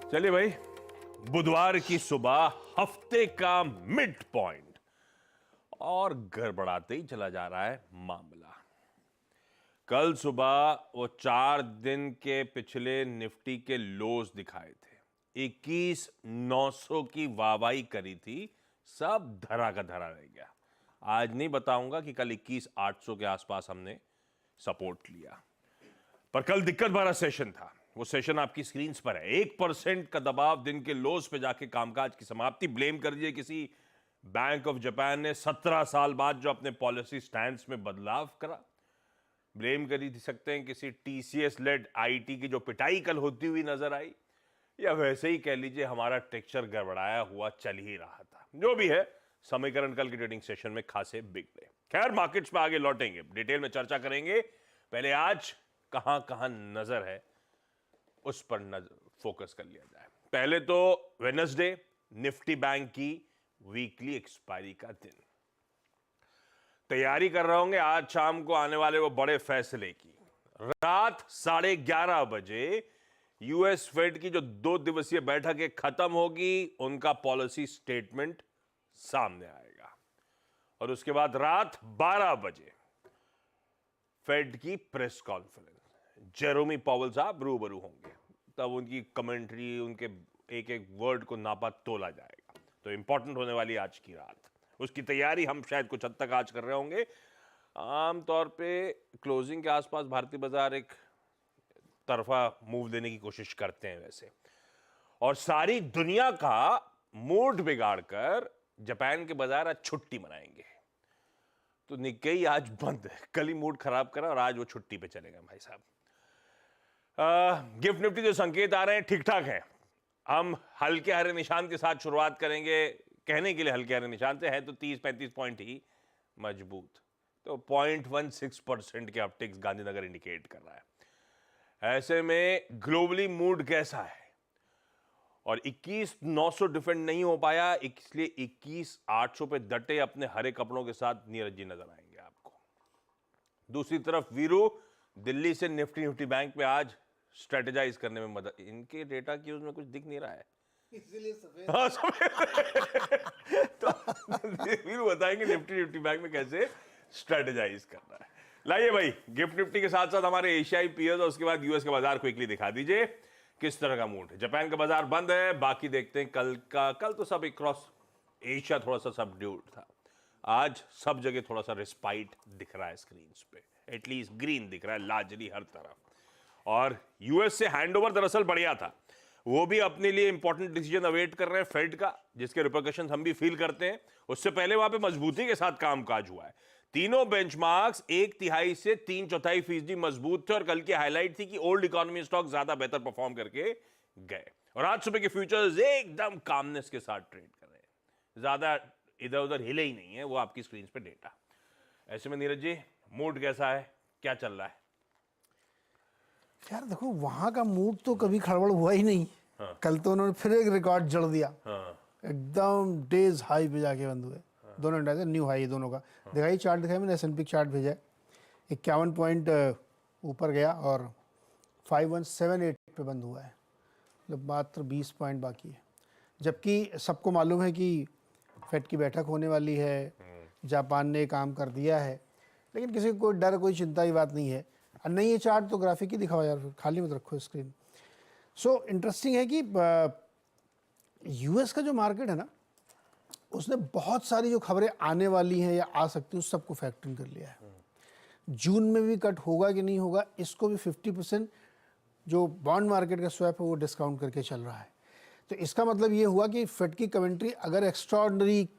चलिए भाई, बुधवार की सुबह हफ्ते का मिड पॉइंट और गड़बड़ाते ही चला जा रहा है मामला। कल सुबह वो 4 दिन के पिछले निफ्टी के लोज दिखाए थे। 21,900 की वाहवाही करी थी, सब धरा का धरा रह गया। आज नहीं बताऊंगा कि कल 21,800 के आसपास हमने सपोर्ट लिया, पर कल दिक्कत भरा सेशन था। वो सेशन आपकी स्क्रीन पर है। 1% का दबाव दिन के लोस पे जाके कामकाज की समाप्ति। ब्लेम कर दिए किसी बैंक ऑफ जापान ने 17 साल बाद जो अपने पॉलिसी स्टैंड्स में बदलाव करा। ब्लेम कर ही सकते हैं किसी टीसीएस लेड आईटी की जो पिटाई कल होती हुई नजर आई, या वैसे ही कह लीजिए हमारा टेक्सचर गड़बड़ाया हुआ चल ही रहा था। जो भी है, समीकरण कल के ट्रेडिंग सेशन में खासे बिगड़े। खैर, मार्केट्स पे आगे लौटेंगे, डिटेल में चर्चा करेंगे। पहले आज कहां कहां नजर है उस पर फोकस कर लिया जाए। पहले तो वेडनेसडे, निफ्टी बैंक की वीकली एक्सपायरी का दिन। तैयारी कर रहे होंगे आज शाम को आने वाले वो बड़े फैसले की। रात 11:30 बजे यूएस फेड की जो 2 दिवसीय बैठक है खत्म होगी, उनका पॉलिसी स्टेटमेंट सामने आएगा और उसके बाद रात 12 बजे फेड की प्रेस कॉन्फ्रेंस। जेरोमी पावेल साहब रूबरू होंगे, तब उनकी कमेंट्री, उनके एक एक वर्ड को नापा तोला जाएगा। तो इंपॉर्टेंट होने वाली आज की रात, उसकी तैयारी हम शायद कुछ हद तक आज कर रहे होंगे। आमतौर पे क्लोजिंग के आसपास भारतीय बाजार एक तरफा मूव देने की कोशिश करते हैं वैसे, और सारी दुनिया का मूड बिगाड़कर जापान के बाजार आज छुट्टी मनाएंगे। तो निक्केई आज बंद है, कल ही मूड खराब करा और आज वो छुट्टी पे चले गए भाई साहब। गिफ्ट निफ्टी जो संकेत आ रहे हैं ठीक ठाक हैं। हम हल्के हरे निशान के साथ शुरुआत करेंगे। कहने के लिए हल्के हरे निशान से है तो 30-35 पॉइंट ही मजबूत। तो 0.16% के अपटिक्स गांधीनगर इंडिकेट कर रहा है। ऐसे में ग्लोबली मूड कैसा है? और 21,900 डिफेंड नहीं हो पाया, इसलिए 21,800 पे डटे अपने हरे कपड़ों के साथ नीरज जी नजर आएंगे आपको। दूसरी तरफ वीरू दिल्ली से निफ्टी बैंक में आज स्ट्रेटेजाइज करने में मदद। इनके डेटा की उसमें कुछ दिख नहीं रहा है, इसीलिए सफेद। हाँ सफेद। तो वीरू बताएंगे निफ्टी बैंक में कैसे स्ट्रेटेजाइज करना है। लाइए भाई, गिफ्ट निफ्टी के साथ साथ हमारे एशियाई पीयर्स और उसके बाद यूएस के बाजार क्विकली दिखा दीजिए किस तरह का मूड है। जापान का बाजार बंद है, बाकी देखते हैं कल का। कल तो सब क्रॉस एशिया थोड़ा सा सबड्यूड था, आज सब जगह थोड़ा सा रिस्पाइट दिख रहा है स्क्रीन पे, एटलीस्ट ग्रीन दिख रहा है लार्जली हर तरफ। और यूएस से हैंडओवर दरअसल बढ़िया था, वो भी अपने लिए इंपॉर्टेंट डिसीजन अवेट कर रहे हैं फेड का, जिसके रिपरकशन हम भी फील करते हैं। उससे पहले वहां पे मजबूती के साथ कामकाज हुआ है। तीनों बेंचमार्क्स 1/3 से 3/4% मजबूत थे और कल की हाईलाइट थी कि ओल्ड इकोनॉमी स्टॉक ज्यादा बेहतर परफॉर्म करके गए। और आज सुबह के फ्यूचर्स एकदम कामनेस के साथ ट्रेड कर रहे हैं, ज्यादा इधर उधर हिले ही नहीं है, वो आपकी स्क्रीन पे डेटा। ऐसे में नीरज जी, मूड कैसा है, क्या चल रहा है? यार देखो, वहां का मूड तो कभी खड़बड़ हुआ ही नहीं। हाँ। कल तो उन्होंने फिर एक रिकॉर्ड जड़ दिया। हाँ। एकदम डेज हाई पे जाके बंद हुए। दोनों इंडेक्स न्यू हाई दोनों का। दिखाई चार्ट दिखाई मैंने, S&P चार्ट भेजा है। 51 पॉइंट ऊपर गया और 5178 पे बंद हुआ है, मतलब मात्र 20 पॉइंट बाकी है। जबकि सबको मालूम है कि फेड की बैठक होने वाली है, जापान ने काम कर दिया है, लेकिन किसी को कोई डर, कोई चिंता की बात नहीं है। और नहीं, ये चार्ट तो ग्राफिक ही दिखाओ यार, फिर खाली मत रखो स्क्रीन। सो इंटरेस्टिंग है कि यूएस का जो मार्केट है ना, उसने बहुत सारी जो खबरें आने वाली हैं या आ सकती हैं उस सबको फैक्टर कर लिया है। जून में भी कट होगा कि नहीं होगा, इसको भी 50% जो बॉन्ड मार्केट का स्वैप है वो डिस्काउंट करके चल रहा है। तो इसका मतलब ये हुआ कि फेड की कमेंट्री अगर एक्स्ट्राऑर्डिनरी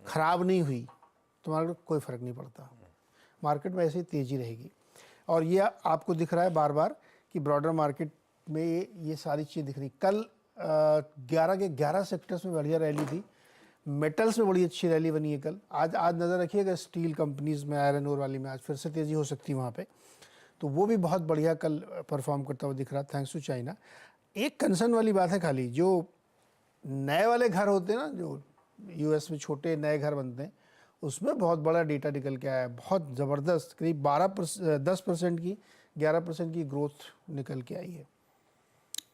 खराब नहीं हुई तो मार्केट को कोई फर्क नहीं पड़ता, मार्केट में ऐसे ही तेज़ी रहेगी। और ये आपको दिख रहा है बार बार कि ब्रॉडर मार्केट में ये सारी चीज़ें दिख रही। कल 11 के 11 सेक्टर्स में बढ़िया रैली थी। मेटल्स में बड़ी अच्छी रैली बनी है कल। आज नज़र रखिएगा स्टील कंपनीज में, आयरन ओर वाली में आज फिर से तेज़ी हो सकती है वहाँ पे, तो वो भी बहुत बढ़िया कल परफॉर्म करता हुआ दिख रहा, थैंक्स टू चाइना। एक कंसर्न वाली बात है खाली, जो नए वाले घर होते हैं ना, जो यूएस में छोटे नए घर बनते हैं, उसमें बहुत बड़ा डेटा निकल के आया है, बहुत ज़बरदस्त। करीब 10% की 11% की ग्रोथ निकल के आई है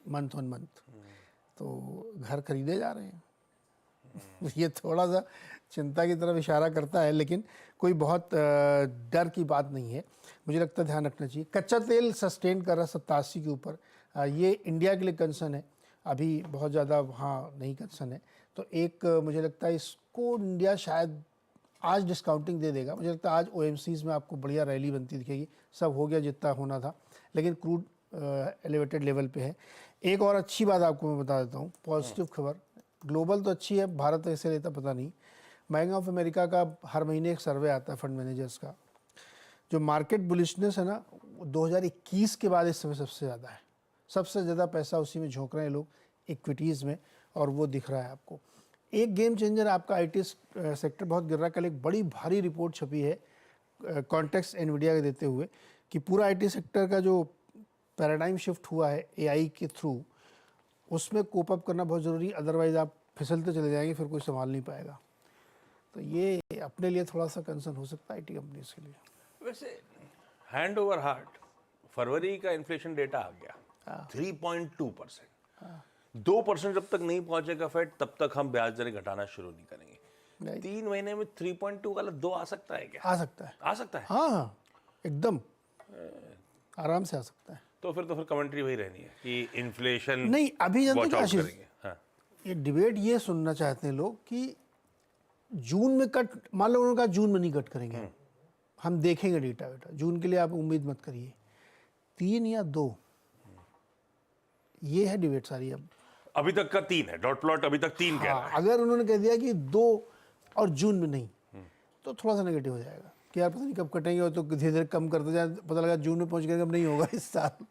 मंथ ऑन मंथ। तो घर खरीदे जा रहे हैं। ये थोड़ा सा चिंता की तरफ इशारा करता है, लेकिन कोई बहुत डर की बात नहीं है। मुझे लगता है ध्यान रखना चाहिए। कच्चा तेल सस्टेन कर रहा है 87 के ऊपर, ये इंडिया के लिए कंसर्न है, अभी बहुत ज़्यादा वहाँ नहीं कंसर्न है। तो एक मुझे लगता है इसको इंडिया शायद आज डिस्काउंटिंग दे देगा। मुझे लगता है आज OMCs में आपको बढ़िया रैली बनती दिखेगी। सब हो गया जितना होना था, लेकिन क्रूड एलिवेटेड लेवल पे है। एक और अच्छी बात आपको मैं बता देता हूँ, पॉजिटिव खबर। ग्लोबल तो अच्छी है, भारत ऐसे लेता पता नहीं। बैंक ऑफ अमेरिका का हर महीने एक सर्वे आता है फंड मैनेजर्स का, जो मार्केट बुलिशनेस है ना, 2021 के बाद इस समय सबसे ज़्यादा है। सबसे ज़्यादा पैसा उसी में झोंक रहे हैं लोग, इक्विटीज़ में, और वो दिख रहा है आपको। एक गेम चेंजर आपका IT सेक्टर बहुत गिर रहा है। कल एक बड़ी भारी रिपोर्ट छपी है कॉन्टेक्स्ट एनवीडिया के देते हुए कि पूरा IT सेक्टर का जो पैराडाइम शिफ्ट हुआ है AI के थ्रू, उसमें कोप अप करना बहुत ज़रूरी, अदरवाइज़ आप फिसलते चले जाएंगे, फिर कोई संभाल नहीं पाएगा। तो ये अपने लिए थोड़ा सा कंसर्न हो सकता है IT कंपनीज के लिए। वैसे हैंड ओवर हार्ट फरवरी का इन्फ्लेशन डेटा आ गया 3.2%। 2% जब तक नहीं पहुंचेगा फेड, तब तक हम ब्याज दरें घटाना शुरू नहीं करेंगे। 3 महीने में 3.2 वाला 2 आ सकता है क्या? आ सकता है, आ सकता है। हाँ एकदम आराम से आ सकता है। तो फिर कमेंट्री वही रहनी है कि इन्फ्लेशन नहीं, अभी जानते वॉच हैं आउट क्या करेंगे। हाँ। ये डिबेट ये सुनना चाहते हैं लोग कि जून में कट, मान लो उन्होंने कहा जून में नहीं कट करेंगे, हम देखेंगे डेटा वेटा, जून के लिए आप उम्मीद मत करिए। 3 या 2, ये है डिबेट सारी। अब अभी तक का 3 है, डॉट प्लॉट अभी तक 3 कह रहा है। अगर उन्होंने कह दिया कि 2 और जून में नहीं, तो थोड़ा सा नेगेटिव हो जाएगा कि यार पता नहीं कब कटेंगे, और तो धीरे धीरे कम करते जाए, पता लगा जून में पहुंच गए, कब नहीं होगा इस साल।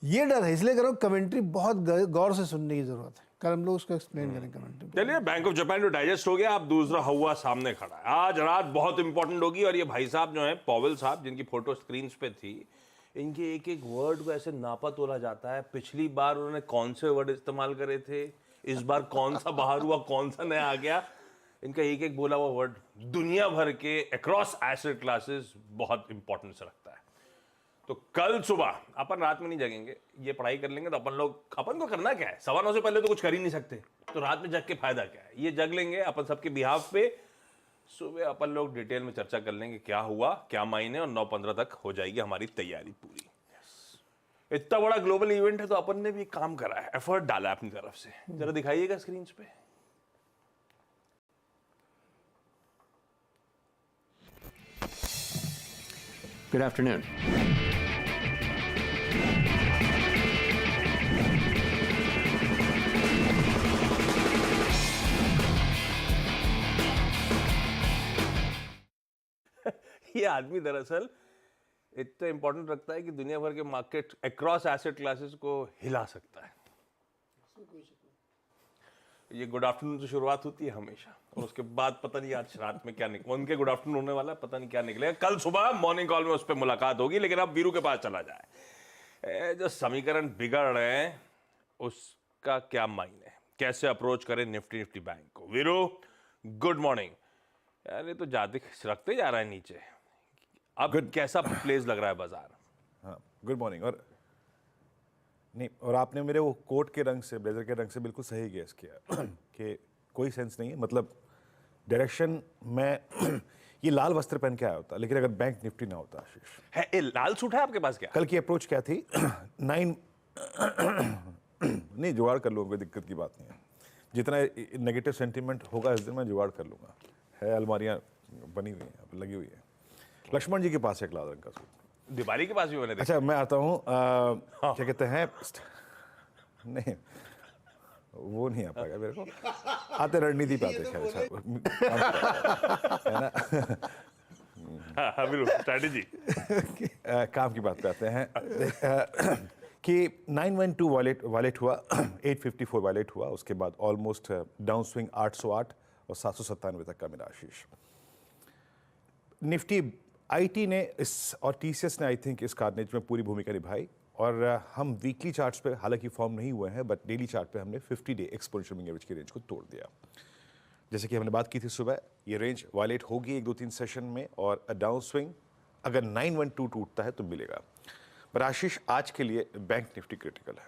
ये डर है, इसलिए करो कमेंट्री बहुत गौर से सुनने की जरूरत है। कल हम लोग उसको एक्सप्लेन करें कमेंट्री। चलिए, बैंक ऑफ जापान तो डाइजेस्ट हो गया, अब दूसरा हवा सामने खड़ा है। आज रात बहुत इंपॉर्टेंट होगी, और ये भाई साहब जो हैं, पॉवेल साहब, जिनकी फोटो स्क्रीन पे थी, इनके एक एक वर्ड को ऐसे नापा तोला जाता है। पिछली बार उन्होंने कौन से वर्ड इस्तेमाल करे थे, इस बार कौन सा बाहर हुआ, कौन सा नया आ गया। इनका एक एक बोला हुआ वर्ड दुनिया भर के अक्रॉस एसेट क्लासेस बहुत इंपॉर्टेंस रखता है। तो कल सुबह अपन रात में नहीं जगेंगे, ये पढ़ाई कर लेंगे। तो अपन को करना क्या है, 9:15 से पहले तो कुछ कर ही नहीं सकते, तो रात में जग के फायदा क्या है। ये जग लेंगे अपन सबके बिहाफ पे, सुबह अपन लोग डिटेल में चर्चा कर लेंगे क्या हुआ, क्या मायने, और 9:15 तक हो जाएगी हमारी तैयारी पूरी। इतना बड़ा ग्लोबल इवेंट है, तो अपन ने भी काम करा है, एफर्ट डाला है अपनी तरफ से। जरा दिखाइएगा स्क्रीन पे। Good afternoon. ये आदमी दरअसल इतना इंपॉर्टेंट रखता है कि दुनिया भर के मार्केट अक्रॉस एसेट क्लासेस को हिला सकता है। ये गुड आफ्टरनून से शुरुआत होती है हमेशा, और उसके बाद पता नहीं आज रात में क्या निकले, उनके गुड आफ्टरनून होने वाला है, पता नहीं क्या निकलेगा। कल सुबह मॉर्निंग कॉल में उस पर मुलाकात होगी। लेकिन अब वीरू के पास चला जाए। जो समीकरण बिगड़ रहे हैं उसका क्या मायने, कैसे अप्रोच करें निफ्टी बैंक को। Veeru, good morning. यार ये तो जाते रखते जा रहा है नीचे, अब कैसा प्लेस लग रहा है बाजार? हाँ, गुड मॉर्निंग। और नहीं, और आपने मेरे वो कोट के रंग से, ब्लेजर के रंग से बिल्कुल सही गेस किया कि कोई सेंस नहीं है, मतलब डायरेक्शन में ये लाल वस्त्र पहन के आया होता, लेकिन अगर बैंक निफ्टी ना होता आशीष। है ये लाल सूट है आपके पास क्या? कल की अप्रोच क्या थी? 9 नहीं, जुगाड़ कर लूँगा, कोई दिक्कत की बात नहीं है। जितना नेगेटिव सेंटीमेंट होगा इस दिन मैं जुगाड़ कर लूँगा। है, अलमारियाँ बनी हुई हैं, लगी हुई है। लक्ष्मण जी के पास एक लाल रंग का सूट, दिवाली के पास भी मैंने देखा। अच्छा, मैं आता हूँ क्या कहते हैं, नहीं वो नहीं आ पाएगा मेरे को, आते रणनीति पे आते। खैर, है ना। स्ट्रैटेजी काम की बात करते हैं कि 912 वायलेट हुआ, 854 वायलेट हुआ, उसके बाद ऑलमोस्ट डाउन स्विंग 808 और 797 तक का मिला आशीष। निफ्टी आईटी ने इस और टीसीएस ने आई थिंक इस कार्नेज में पूरी भूमिका निभाई, और हम वीकली चार्ट्स पे हालांकि फॉर्म नहीं हुए हैं, बट डेली चार्ट पे हमने 50 डे एक्सपोनेंशियल मूविंग एवरेज की रेंज को तोड़ दिया। जैसे कि हमने बात की थी सुबह, ये रेंज वायलेट होगी 1-2-3 सेशन में, और डाउन स्विंग अगर 912 टूटता है तो मिलेगा। पर आशीष, आज के लिए बैंक निफ्टी क्रिटिकल है।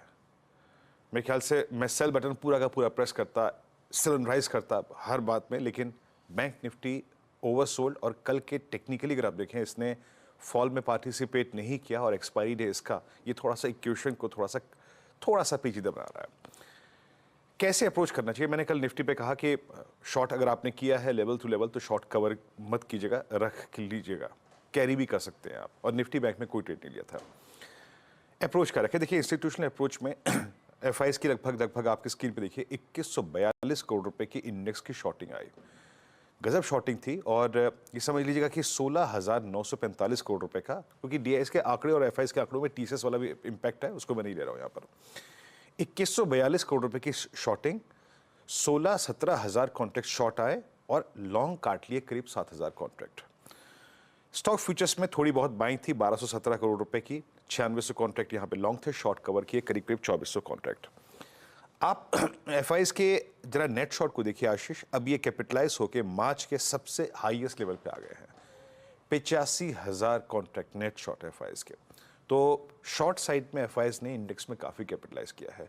मेरे ख्याल से मैं सेल बटन पूरा का पूरा प्रेस करता, सनराइज करता हर बात में, लेकिन बैंक निफ्टी ओवरसोल्ड। और कल के टेक्निकली अगर आप देखें, इसने फॉल में पार्टिसिपेट नहीं किया और एक्सपायरी डे इसका, ये थोड़ा सा इक्वेशन को थोड़ा सा पेचीदा बना रहा है। कैसे अप्रोच करना चाहिए? मैंने कल निफ्टी पे कहा कि शॉर्ट अगर आपने किया है लेवल टू लेवल तो शॉर्ट कवर मत कीजिएगा, रख लीजिएगा, कैरी भी कर सकते हैं आप। और निफ्टी बैंक में कोई ट्रेड नहीं लिया था। अप्रोच कर रखे, देखिए इंस्टीट्यूशनल अप्रोच में एफआईएस की लगभग आपकी स्क्रीन पे देखिए 2142 करोड़ रुपए की इंडेक्स की शॉर्टिंग आई, गजब शॉर्टिंग थी। और ये समझ लीजिएगा कि 16,945 करोड़ रुपए का, क्योंकि डीआईएस के आंकड़े और एफआईएस के आंकड़ों में टीसीएस वाला भी इंपैक्ट है, उसको मैं नहीं ले रहा हूं यहाँ पर। 2142 करोड़ रुपए की शॉर्टिंग, 16-17 हजार कॉन्ट्रैक्ट शॉर्ट आए और लॉन्ग काट लिए करीब 7,000 कॉन्ट्रैक्ट। स्टॉक फ्यूचर्स में थोड़ी बहुत बाइंग थी 1217 करोड़ रुपए की, 9600 कॉन्ट्रैक्ट यहाँ पे लॉन्ग थे, शॉर्ट कवर किए करीब 2400 कॉन्ट्रैक्ट। आप एफआईएस के जरा नेट शॉर्ट को देखिए आशीष, अब ये कैपिटलाइज होके मार्च के सबसे हाईएस्ट लेवल पे आ गए हैं, 85,000 कॉन्ट्रैक्ट नेट शॉर्ट एफआईएस के। तो शॉर्ट साइड में एफआईएस ने इंडेक्स में काफी कैपिटलाइज किया है।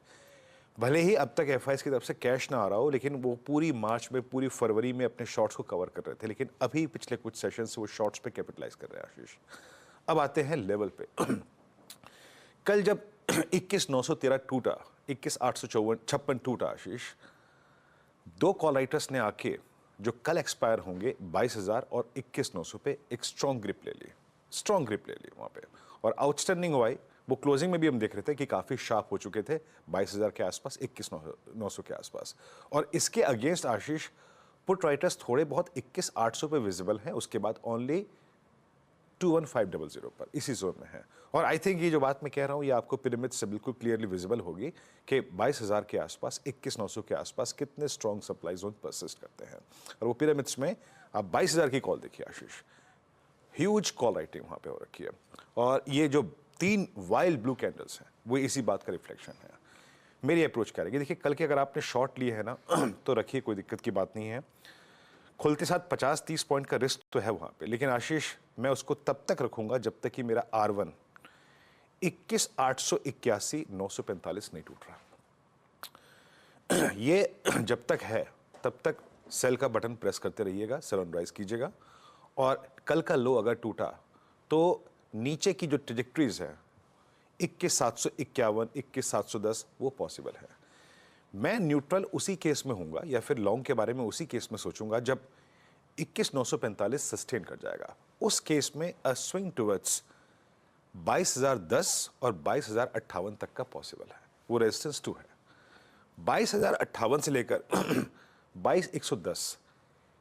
भले ही अब तक एफआईएस की तरफ से कैश ना आ रहा हो, लेकिन वो पूरी मार्च में, पूरी फरवरी में अपने शॉर्ट्स को कवर कर रहे थे, लेकिन अभी पिछले कुछ सेशन से वो शॉर्ट्स पे कैपिटलाइज कर रहे हैं आशीष। अब आते हैं लेवल पे। कल जब 21,913 टूटा, 21,856 टूटा आशीष, दो कॉल राइटर्स ने आके जो कल एक्सपायर होंगे 22,000 और 21,900 पे एक स्ट्रॉन्ग ग्रिप ले ली वहां पे। और आउटस्टैंडिंग हुआ, वो क्लोजिंग में भी हम देख रहे थे कि काफी शार्प हो चुके थे 22,000 के आसपास, 21,900 के आसपास। और इसके अगेंस्ट आशीष पुट राइटर्स थोड़े बहुत 21,800 पे विजिबल हैं, उसके बाद ओनली 21,500 पर, इसी जोन में है। और आई थिंक ये जो बात मैं कह रहा हूं ये आपको पिरामिड से बिल्कुल क्लियरली विजिबल होगी कि 22,000 के आसपास, 21,900 के आसपास कितने स्ट्रॉन्ग सप्लाई जोन परसिस्ट करते हैं। और वो पिरामिड्स में आप 22,000 की कॉल देखिए आशीष, ह्यूज कॉल राइटिंग वहां पे हो रखी है। और ये जो 3 वाइल्ड ब्लू कैंडल्स हैं वो इसी बात का रिफ्लेक्शन है। मेरी अप्रोच क्या रहेगी? देखिए कल के अगर आपने शॉर्ट लिए है ना तो रखिए, कोई दिक्कत की बात नहीं है। खुलते साथ 50-30 पॉइंट का रिस्क तो है वहां पे, लेकिन आशीष मैं उसको तब तक रखूंगा जब तक कि मेरा R1 21,881 945 नहीं टूट रहा। ये जब तक है तब तक सेल का बटन प्रेस करते रहिएगा, सेल ऑन राइज कीजिएगा। और कल का लो अगर टूटा तो नीचे की जो ट्रेजेक्टरीज है 21,751, 21,710 वो पॉसिबल है। मैं न्यूट्रल उसी केस में हूंगा या फिर लॉन्ग के बारे में उसी केस में सोचूंगा जब 21,945 सस्टेन कर जाएगा। उस केस में अ स्विंग टुवर्ड्स 22,010 और 22,058 तक का पॉसिबल है, वो रेजिस्टेंस 2 है। 22,058 से लेकर 22,110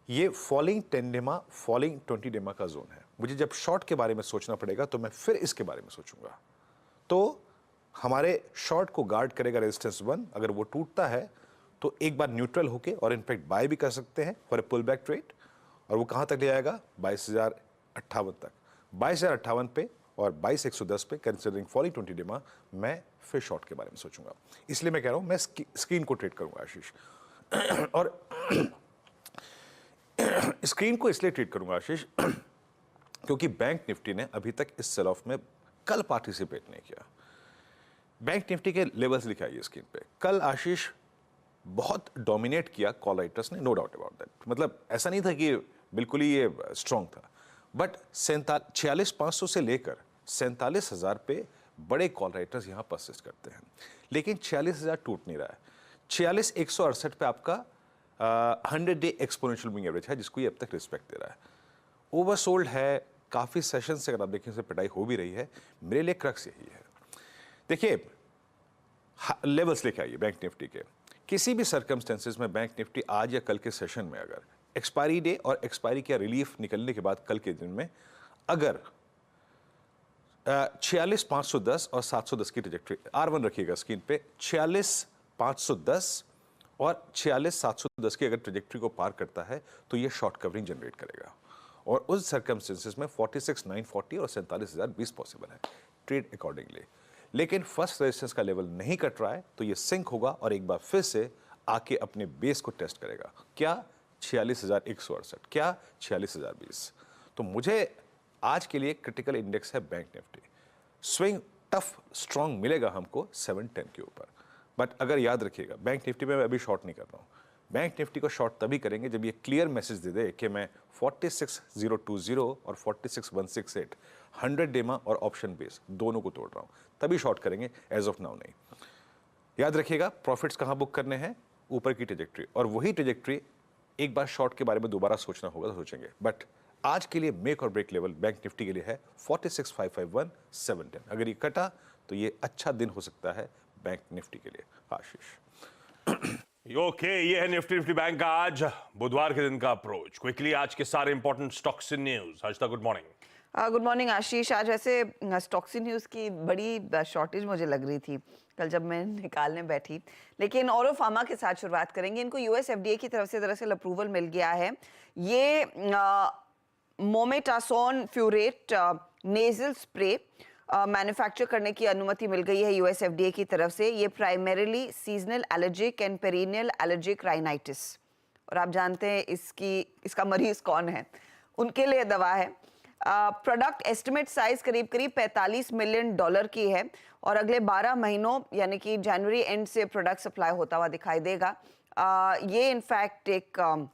ये फॉलिंग 10 डेमा, फॉलिंग 20 डेमा का जोन है। मुझे जब शॉर्ट के बारे में सोचना पड़ेगा तो मैं फिर इसके बारे में सोचूंगा। तो हमारे शॉर्ट को गार्ड करेगा रेजिस्टेंस 1, अगर वो टूटता है तो एक बार न्यूट्रल होके और इनफैक्ट बाय भी कर सकते हैं for a pull back trade. और वो कहां तक ले आएगा? 22,058 तक। 22,058 पे और 22,110 पे कंसिडरिंग फॉलिंग 20 डेमा मैं फिर शॉर्ट के बारे में सोचूंगा। इसलिए मैं कह रहा हूं मैं स्क्रीन को ट्रेड करूंगा आशीष। और स्क्रीन को इसलिए ट्रेड करूंगा आशीष क्योंकि बैंक निफ्टी ने अभी तक इस सेल ऑफ में कल पार्टिसिपेट नहीं किया। बैंक निफ्टी के लेवल्स दिखाइए स्क्रीन पे। कल आशीष बहुत डोमिनेट किया कॉल राइटर्स ने, नो डाउट अबाउट दैट। मतलब ऐसा नहीं था कि बिल्कुल ही ये स्ट्रांग था, बट 46,500 से लेकर 47,000 पे बड़े कॉल राइटर्स यहां परसिस्ट करते हैं, लेकिन 46,000 टूट नहीं रहा है। 46,168 पे आपका 100 डे एक्सपोनेंशियल मूविंग एवरेज है, जिसको ये अब तक रिस्पेक्ट दे रहा है। ओवरसोल्ड है, काफी सेशन से अगर आप देखें से पिटाई हो भी रही है। मेरे लिए क्रक्स यही है। देखिए लेवल्स लेके आइए बैंक निफ्टी के। किसी भी सर्कमस्टेंसेस में बैंक निफ्टी आज या कल के सेशन में अगर एक्सपायरी डे और एक्सपायरी का रिलीफ निकलने के बाद कल के दिन में अगर 46,510 और 710 की ट्रैजेक्टरी, R1 रखिएगा स्क्रीन पे, 46,510 और 46,710 की अगर ट्रैजेक्टरी को पार करता है तो ये शॉर्ट कवरिंग जनरेट करेगा। और उस सर्कमस्टेंसेस में 46,940 और 47,020 पॉसिबल है ट्रेड अकॉर्डिंगली। लेकिन फर्स्ट रेजिस्टेंस का लेवल नहीं कट रहा है तो ये सिंक होगा और एक बार फिर से आके अपने बेस को टेस्ट करेगा। क्या? 46,168, क्या 46,020। तो मुझे आज के लिए क्रिटिकल इंडेक्स है bank Nifty. Swing tough strong मिलेगा हमको 710 के ऊपर। बट अगर याद रखिएगा, बैंक निफ्टी में मैं अभी शॉर्ट नहीं कर रहा हूँ। बैंक निफ्टी को शॉर्ट तभी करेंगे जब ये क्लियर मैसेज दे दे कि मैं 46020 और 46168 100 डेमा और ऑप्शन बेस दोनों को तोड़ रहा हूँ, तभी शॉर्ट करेंगे, एज ऑफ नाउ नहीं। याद रखिएगा, प्रॉफिट्स कहाँ बुक करने हैं, ऊपर की ट्रेजेक्ट्री, और वही ट्रेजेक्ट्री एक बार शॉर्ट के बारे में दोबारा सोचना होगा तो सोचेंगे। बट आज के लिए मेक और ब्रेक लेवल बैंक निफ्टी के लिए है 46,551 710। अगर ये कटा तो ये अच्छा दिन हो सकता है बैंक निफ्टी के लिए। आशीष। ओके, ये है निफ्टी बैंक का आज बुधवार के दिन का अप्रोच। क्विकली आज के सारे important stocks in news. Harshita, good morning. Good morning Ashish. आज वैसे स्टॉक्सी न्यूज़ की बड़ी शॉर्टेज मुझे लग रही थी कल जब मैं निकालने बैठी, लेकिन औरो फार्मा के साथ शुरुआत करेंगे। इनको यूएस एफडीए की तरफ से दरअसल अप्रूवल मिल गया है। ये मोमेटासोन फ्यूरेट नेजल स्प्रे मैन्युफैक्चर करने की अनुमति मिल गई है यूएस एफडीए की तरफ से। ये primarily seasonal allergic and perennial allergic rhinitis, और आप जानते हैं इसका मरीज कौन है, उनके लिए दवा है। प्रोडक्ट एस्टिमेट साइज करीब करीब $45 मिलियन की है, और अगले 12 महीनों यानी कि जनवरी एंड से प्रोडक्ट सप्लाई होता हुआ दिखाई देगा। ये इनफैक्ट एक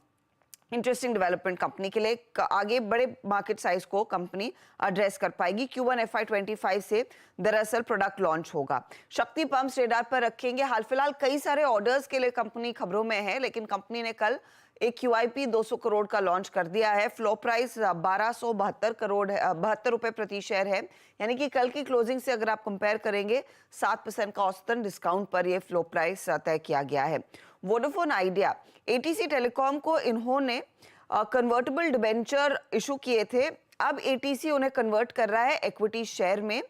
इंटरेस्टिंग डेवलपमेंट कंपनी के लिए। आगे बड़े मार्केट साइज को कंपनी एड्रेस कर पाएगी। Q1 FY25 से दरअसल प्रोडक्ट लॉन्च होगा। शक्ति पंप्स रेडार पर रखेंगे। हाल फिलहाल कई सारे ऑर्डर्स के लिए कंपनी खबरों में है, लेकिन कंपनी ने कल एक QIP 200 करोड़ का लॉन्च कर दिया है। फ्लो प्राइस 1272 रुपए प्रति शेयर है, यानी कि कल की क्लोजिंग से अगर आप कंपेयर करेंगे 7% का औसतन डिस्काउंट पर यह फ्लो प्राइस तय किया गया है। वोडाफोन आइडिया, ATC टेलीकॉम को इन्होंने कन्वर्टेबल डिबेंचर इशू किए थे। अब ATC उन्हें कन्वर्ट कर रहा है इक्विटी शेयर में,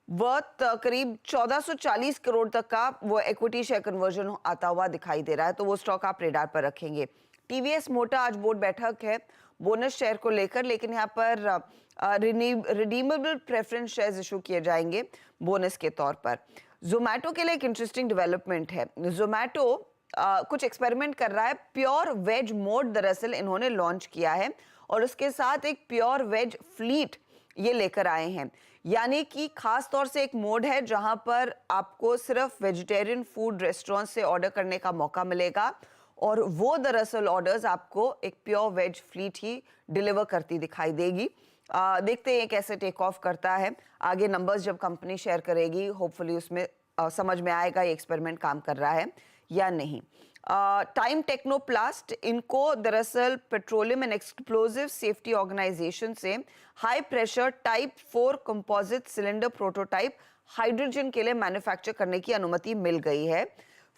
वर्थ करीब 1440 करोड़ तक का वो इक्विटी शेयर कन्वर्जन आता हुआ दिखाई दे रहा है, तो वो स्टॉक आप रेडार पर रखेंगे। TVS मोटर, आज बोर्ड बैठक है बोनस शेयर को लेकर, लेकिन यहाँ पर रिडीमेबल प्रेफरेंस शेयर्स इशू किए जाएंगे बोनस के तौर पर। जोमैटो के लिए एक इंटरेस्टिंग डेवलपमेंट है। जोमैटो कुछ एक्सपेरिमेंट कर रहा है। प्योर वेज मोड दरअसल इन्होंने लॉन्च किया है, और उसके साथ एक प्योर वेज फ्लीट ये लेकर आए हैं, यानी कि खास तौर से एक मोड है जहां पर आपको सिर्फ वेजिटेरियन फूड रेस्टोरेंट से ऑर्डर करने का मौका मिलेगा, और वो दरअसल ऑर्डर्स आपको एक प्योर वेज फ्लीट ही डिलीवर करती दिखाई देगी। देखते हैं कैसे टेक ऑफ करता है। आगे नंबर्स जब कंपनी शेयर करेगी, होपफुली उसमें समझ में आएगा ये एक्सपेरिमेंट काम कर रहा है या नहीं। टाइम टेक्नोप्लास्ट, इनको दरअसल petroleum and explosive safety organisation से high pressure type 4 composite cylinder prototype hydrogen के लिए मैन्युफैक्चर करने की अनुमति मिल गई है।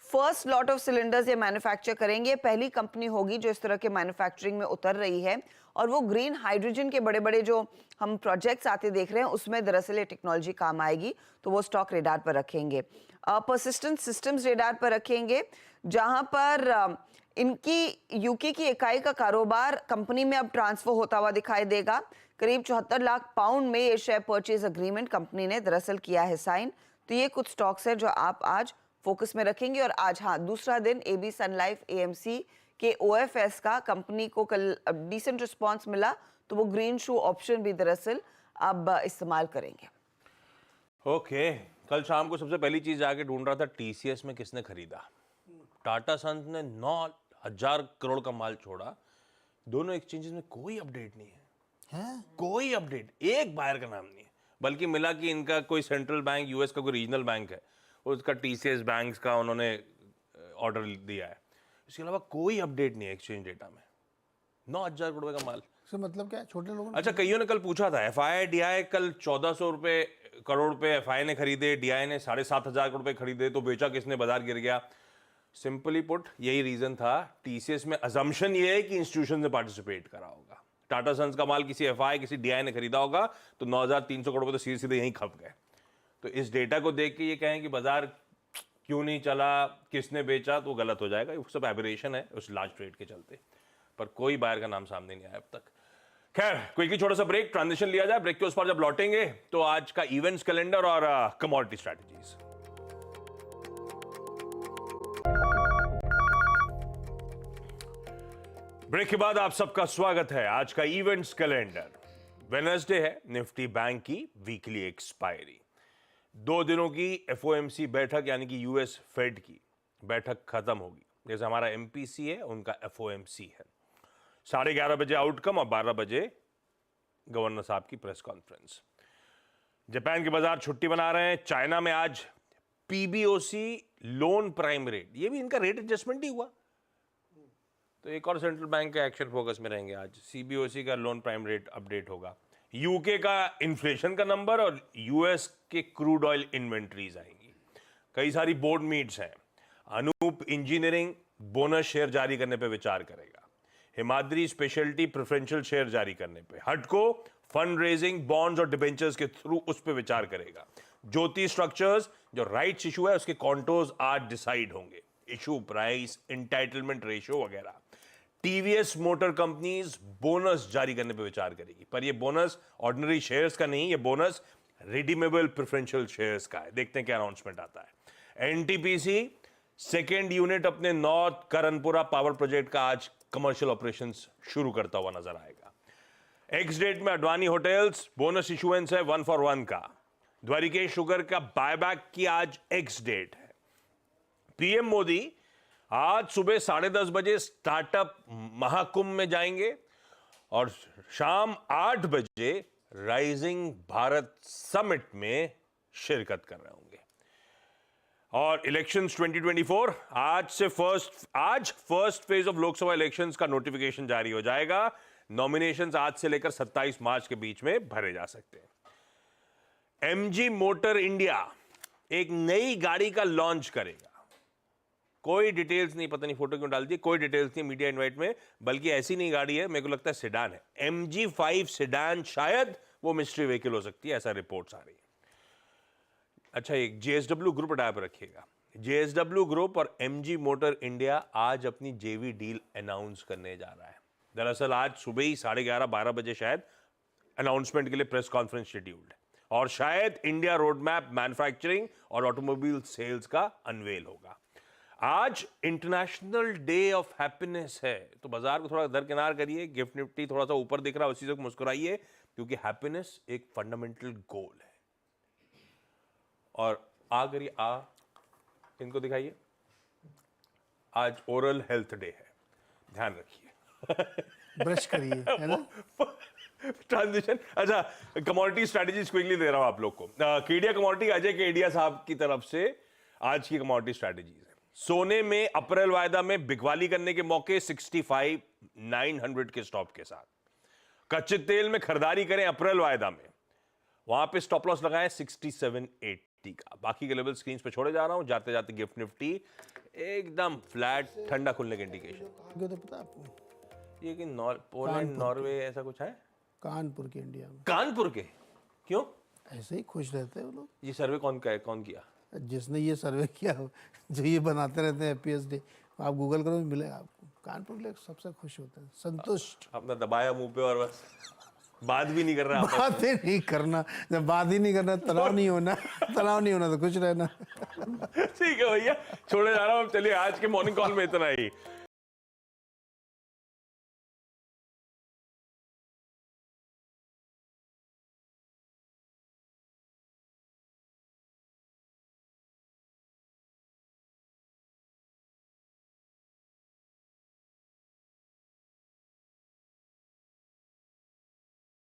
फर्स्ट लॉट ऑफ सिलेंडर्स ये मैन्युफैक्चर करेंगे। पहली कंपनी होगी जो इस तरह के मैन्युफैक्चरिंग में उतर रही है, और वो ग्रीन हाइड्रोजन के बड़े बड़े जो हम प्रोजेक्ट्स आते देख रहे हैं उसमें दरअसल ये टेक्नोलॉजी काम आएगी, तो वो स्टॉक रेडार पर रखेंगे। परसिस्टेंट सिस्टम्स रेडार पर रखेंगे, जहां पर इनकी यूके की इकाई का कारोबार कंपनी में अब ट्रांसफर होता हुआ दिखाई देगा। करीब 74 लाख पाउंड में ये शेयर परचेज अग्रीमेंट कंपनी ने दरअसल किया है साइन। तो ये कुछ स्टॉक्स है जो आप आज फोकस में रखेंगे। और आज हाँ, दूसरा दिन AB सनलाइफ AMC के OFS का कंपनी को कल डिसेंट रिस्पांस मिला, तो वो ग्रीन शू ऑप्शन भी दरअसल अब इस्तेमाल करेंगे। ओके, कल शाम को सबसे पहली चीज जाके ढूंढ रहा था TCS में किसने खरीदा। टाटा सन्स ने 9,000 करोड़ का माल छोड़ा। दोनों एक्सचेंजेस में कोई अपडेट नहीं है, कोई अपडेट, एक बायर का नाम नहीं है। बल्कि मिला कि इनका कोई सेंट्रल बैंक, यूएस का कोई रीजनल बैंक है, उसका TCS बैंक्स का उन्होंने ऑर्डर दिया है। इसके अलावा कोई अपडेट नहीं है एक्सचेंज डेटा में। 9,000 करोड़ का माल, इसका मतलब क्या है? छोटे लोगों ने अच्छा, कईयों ने कल पूछा था FI DI कल 1400 करोड़ रुपए FI ने खरीदे, DI ने 7,500 करोड़ रुपए खरीदे, तो बेचा किसने, बाजार गिर गया। सिंपली पुट यही रीजन था। TCS में अजम्पशन ये है कि इंस्टीट्यूशन ने पार्टिसिपेट करा होगा। टाटा सन्स का माल किसी FI किसी DI ने खरीदा होगा, तो 9,300 करोड़ रुपए तो सीधे सीधे यहीं खप गए। तो इस डेटा को देख के ये कहें कि बाजार क्यों नहीं चला, किसने बेचा, तो गलत हो जाएगा। वो सब एबरेशन है उस लार्ज ट्रेड के चलते, पर कोई बायर का नाम सामने नहीं आया अब तक। खैर, क्विकली छोटा सा ब्रेक, ट्रांजिशन लिया जाए। ब्रेक के उस पर जब लौटेंगे तो आज का इवेंट्स कैलेंडर और कमोडिटी स्ट्रैटेजीज। ब्रेक के बाद आप सबका स्वागत है। आज का इवेंट्स कैलेंडर, वेडनेसडे है, निफ्टी बैंक की वीकली एक्सपायरी। 2 दिनों की FOMC बैठक यानी कि US फेड की बैठक खत्म होगी। जैसे हमारा MPC है, उनका FOMC है। 11:30 बजे आउटकम और 12 बजे गवर्नर साहब की प्रेस कॉन्फ्रेंस। जापान के बाजार छुट्टी बना रहे हैं। चाइना में आज PBOC लोन प्राइम रेट, ये भी इनका रेट एडजस्टमेंट ही हुआ, तो एक और सेंट्रल बैंक का एक्शन फोकस में रहेंगे आज। CBOC का लोन प्राइम रेट अपडेट होगा। यूके का इन्फ्लेशन का नंबर और US के क्रूड ऑयल इन्वेंट्रीज आएंगी। कई सारी बोर्ड मीट्स हैं। अनूप इंजीनियरिंग बोनस शेयर जारी करने पे विचार करेगा। हिमाद्री स्पेशलिटी प्रेफरेंशियल शेयर जारी करने पे। हटको फंड रेजिंग बॉन्ड्स और डिबेंचर्स के थ्रू उस पे विचार करेगा। ज्योति स्ट्रक्चर्स जो राइट्स इशू है उसके कॉन्टोर्स आज डिसाइड होंगे। इशू प्राइस, एंटाइटलमेंट रेशियो वगैरह। TVS मोटर कंपनीज बोनस जारी करने पे विचार करेगी, पर ये बोनस ऑर्डिनरी शेयर्स का नहीं, ये बोनस रिडीमेबल प्रेफरेंशियल शेयर्स का है। देखते हैं क्या अनाउंसमेंट आता है। NTPC सेकेंड यूनिट अपने नॉर्थ करनपुरा पावर प्रोजेक्ट का आज कमर्शियल ऑपरेशंस शुरू करता हुआ नजर आएगा। एक्स डेट में अडवाणी होटल्स बोनस इशुएंस है 1 for 1 का। द्वारिकेश शुगर का बायबैक की आज एक्स डेट है। PM मोदी आज सुबह 10:30 बजे स्टार्टअप महाकुंभ में जाएंगे और शाम 8 बजे राइजिंग भारत समिट में शिरकत कर रहे होंगे। और इलेक्शंस 2024 आज first phase of Lok Sabha elections का नोटिफिकेशन जारी हो जाएगा। नॉमिनेशंस आज से लेकर 27 मार्च के बीच में भरे जा सकते हैं। MG मोटर इंडिया एक नई गाड़ी का लॉन्च करेगा। कोई डिटेल्स नहीं, पता नहीं फोटो क्यों डाल दी, कोई डिटेल्स नहीं मीडिया इनवाइट में, बल्कि ऐसी नई गाड़ी है, मेरे को लगता है सेडान है। MG5 सेडान, शायद वो मिस्ट्री व्हीकल हो सकती है, ऐसा रिपोर्ट्स आ रही है। अच्छा, एक JSW ग्रुप अटैप रखिएगा। JSW ग्रुप और MG मोटर इंडिया आज अपनी JV डील अनाउंस करने जा रहा है। दरअसल आज सुबह ही 11:30 12 बजे शायद अनाउंसमेंट के लिए प्रेस कॉन्फ्रेंस शेड्यूल्ड है और शायद इंडिया रोड मैप मैन्युफैक्चरिंग और ऑटोमोबाइल सेल्स का अनवेल होगा। आज इंटरनेशनल डे ऑफ हैप्पीनेस है, तो बाजार को थोड़ा दरकिनार करिए। गिफ्ट निफ्टी थोड़ा सा ऊपर दिख रहा है, उसी से मुस्कुराइए, क्योंकि हैप्पीनेस एक फंडामेंटल गोल है। और इनको दिखाइए, आज ओरल हेल्थ डे है, ध्यान रखिए। ब्रश करिए, है ना। ट्रांजिशन। अच्छा, कमोडिटी स्ट्रेटेजी क्विकली दे रहा हूं आप लोग को। केडिया कमोडिटी, अजय केडिया साहब की तरफ से आज की कमोडिटी स्ट्रेटेजीज है। सोने में अप्रैल वायदा में बिकवाली करने के मौके 65,900 के स्टॉप के साथ। कच्चे तेल में खरीदारी करें अप्रैल वायदा में, वहां पे स्टॉप लॉस लगाएं 6780 का। बाकी के लेवल स्क्रीन पे छोड़े जा रहा हूं। जाते जाते गिफ्ट निफ्टी एकदम फ्लैट, ठंडा खुलने की इंडिकेशन। तो पता आपको ये कि पोलैंड, नॉर्वे ऐसा कुछ है? कानपुर के इंडिया में। कानपुर के क्यों? ऐसे ही खुश रहते हैं वो लोग। ये सर्वे कौन किया? जिसने ये सर्वे किया, जो ये बनाते रहते हैं PhD, आप गूगल करो मिलेगा आपको। कानपुर के लोग सबसे खुश होते हैं, संतुष्ट। अपना दबाया मुंह पे और बस बात भी नहीं कर रहा। बात ही नहीं करना, जब बात ही नहीं करना, तनाव नहीं होना तो खुश रहना। ठीक है भैया, छोड़े जा रहा हूँ। चलिए आज के मॉर्निंग कॉल में इतना ही।